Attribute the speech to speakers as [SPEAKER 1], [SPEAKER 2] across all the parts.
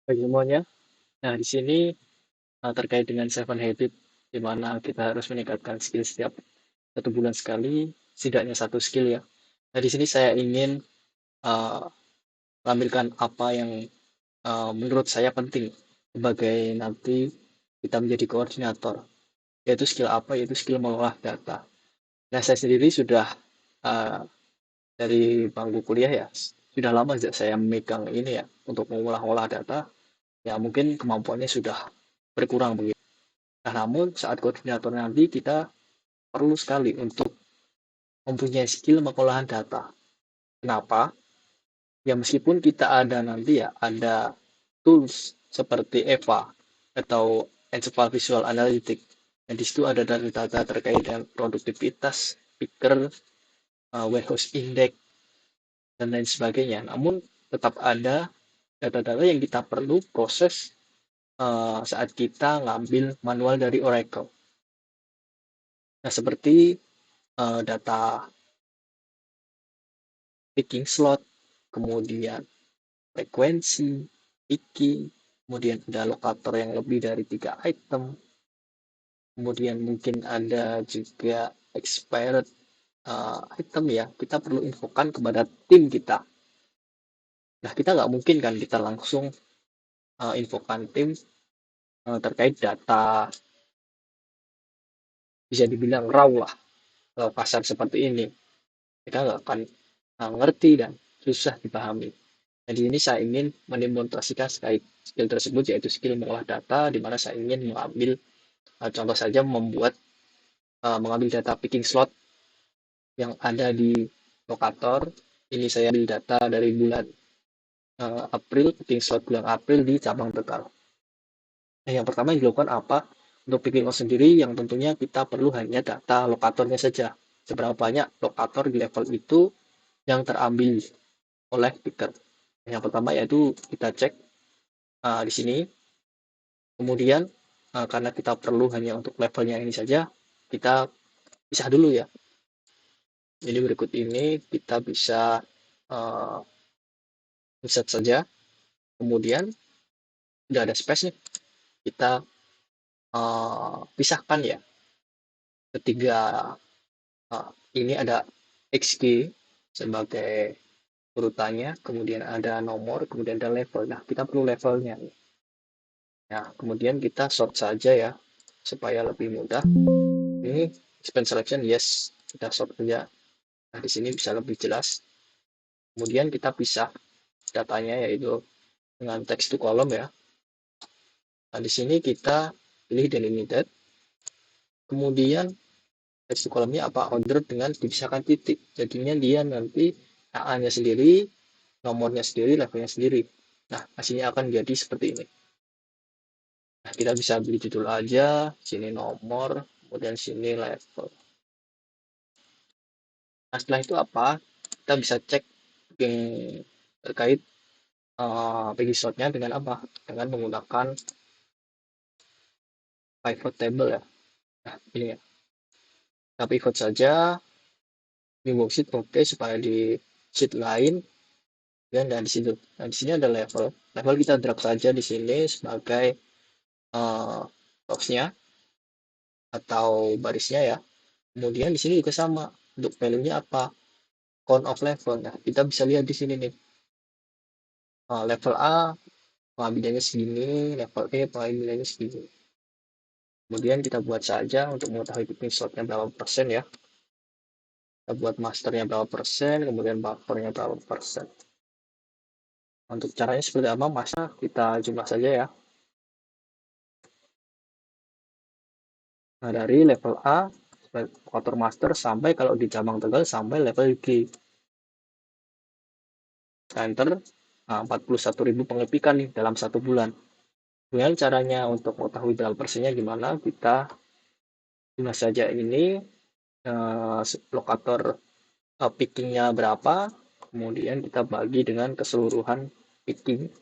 [SPEAKER 1] Bagi semuanya. Nah, di sini terkait dengan Seven Habit, di mana kita harus meningkatkan skill setiap 1 bulan sekali, setidaknya 1 skill ya. Nah, di sini saya ingin uh, menampilkan apa yang menurut saya penting sebagai nanti kita menjadi koordinator, yaitu skill apa? Yaitu skill mengolah data. Nah, saya sendiri sudah uh, dari bangku kuliah ya, sudah lama sejak saya memegang ini ya, untuk mengolah-olah data, ya mungkin kemampuannya sudah berkurang begitu. Nah, namun saat koordinator nanti kita perlu sekali untuk mempunyai skill pengolahan data. Kenapa? Ya meskipun kita ada nanti ya, ada tools seperti EVA atau Enterprise Visual Analytics. Dan di situ ada data-data terkait dengan produktivitas, picker, warehouse index, dan lain sebagainya. Namun tetap ada data-data yang kita perlu proses saat kita ngambil manual dari Oracle. Nah, seperti data picking slot, kemudian frekuensi, picking, kemudian ada lokator yang lebih dari 3 item, kemudian mungkin ada juga expired item ya, kita perlu infokan kepada tim kita. Nah, kita nggak mungkin kan kita langsung infokan tim terkait data, bisa dibilang raw lah, pasar seperti ini. Kita nggak akan ngerti dan susah dipahami. Jadi ini saya ingin mendemonstrasikan skill tersebut, yaitu skill mengolah data, di mana saya ingin mengambil contoh saja mengambil data picking slot yang ada di lokator. Ini saya ambil data dari bulan April, picking slot bulan April di cabang Tegal. Nah, yang pertama yang dilakukan apa? Untuk picking slot sendiri, yang tentunya kita perlu hanya data lokatornya saja. Seberapa banyak lokator di level itu yang terambil oleh picker. Yang pertama yaitu kita cek di sini. Kemudian karena kita perlu hanya untuk levelnya ini saja, kita pisah dulu ya. Jadi berikut ini kita bisa uh, insert saja. Kemudian udah ada space nih, kita pisahkan ya. Ketiga ini ada XG sebagai urutannya, kemudian ada nomor, kemudian ada level. Nah, kita perlu levelnya. Nah, kemudian kita sort saja ya, supaya lebih mudah. Ini expand selection, yes, kita sort saja. Nah, di sini bisa lebih jelas. Kemudian kita pisah datanya yaitu dengan text to column ya. Nah, di sini kita pilih delimited. Kemudian text to column-nya apa? Order dengan dipisahkan titik. Jadinya dia nanti AA-nya sendiri, nomornya sendiri, levelnya sendiri. Nah, hasilnya akan jadi seperti ini. Nah, kita bisa beli judul aja, sini nomor, kemudian sini level. Nah, setelah itu apa? Kita bisa cek yang terkait page slot-nya dengan apa? Dengan menggunakan pivot table ya. Nah, ini ya. Kita pivot saja di worksheet oke supaya di sheet lain dan di situ. Nah, di sini ada level. Level kita drag saja di sini sebagai box-nya atau barisnya ya. Kemudian di sini juga sama. Untuk value-nya apa? Count of level. Nah, kita bisa lihat di sini nih. Level A pengambilannya segini, level E pengambilannya segini. Kemudian kita buat saja untuk mengetahui picking slotnya berapa persen ya. Kita buat masternya berapa persen, kemudian buffernya berapa persen. Untuk caranya seperti apa? Master kita jumlah saja ya. Nah, dari level A kotor master sampai kalau di cabang Tegal sampai level G. Enter 41.000 pengepikan nih dalam 1 bulan. Dengan caranya untuk mengetahui berapa persennya gimana, kita jumlah saja ini lokator pickingnya berapa, kemudian kita bagi dengan keseluruhan picking,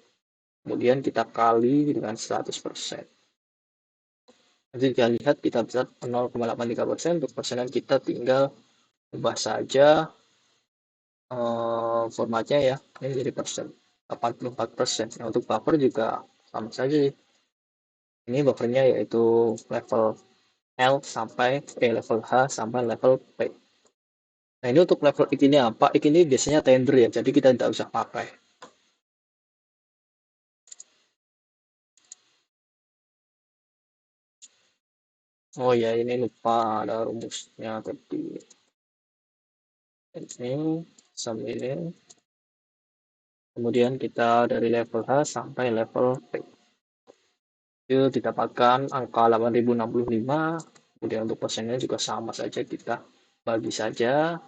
[SPEAKER 1] kemudian kita kali dengan 100%. Nanti kita lihat kita bisa 0,83%, untuk persenan kita tinggal ubah saja formatnya ya, ini jadi persen 84%. Nah, untuk buffer juga sama saja. Ini buffernya yaitu level L sampai level H sampai level P. Nah, ini untuk level X ini apa? X ini biasanya tender ya, jadi kita tidak usah pakai. Oh ya, ini lupa ada rumusnya tadi. Ini sum ini. Kemudian kita dari level H sampai level P. Itu didapatkan angka 8065. Kemudian untuk persennya juga sama saja, kita bagi saja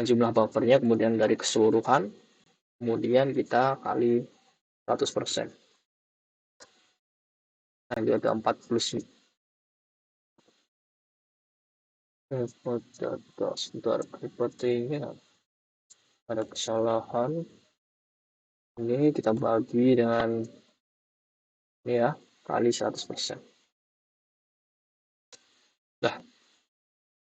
[SPEAKER 1] jumlah buffernya, kemudian dari keseluruhan, kemudian kita kali 100%. Nah, ini ada 40. Sebentar, sepertinya ada kesalahan. Ini kita bagi dengan ini ya, kali 100%. Nah,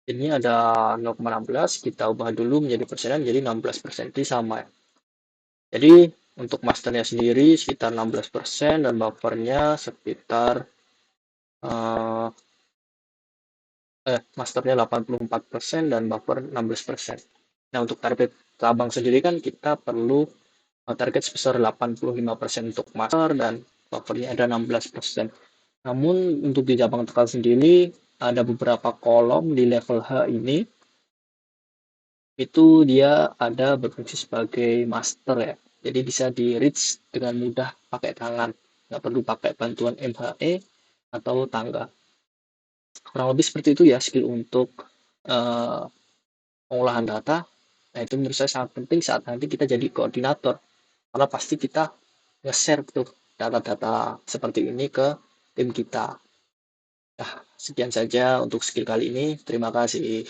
[SPEAKER 1] ini ada 0,16, kita ubah dulu menjadi persenan, jadi 16%. Ini sama ya. Jadi untuk masternya sendiri sekitar 16% dan buffernya sekitar eh, masternya 84% dan buffer 16%. Nah, untuk target cabang sendiri kan kita perlu target sebesar 85% untuk master dan buffernya ada 16%. Namun untuk di cabang tekan sendiri ada beberapa kolom di level H ini, itu dia ada berfungsi sebagai master ya. Jadi bisa di reach dengan mudah pakai tangan, nggak perlu pakai bantuan MHE atau tangga. Kurang lebih seperti itu ya skill untuk uh, pengolahan data. Nah, itu menurut saya sangat penting saat nanti kita jadi koordinator, karena pasti kita nge-share tuh data-data seperti ini ke tim kita. Nah, sekian saja untuk skill kali ini. Terima kasih.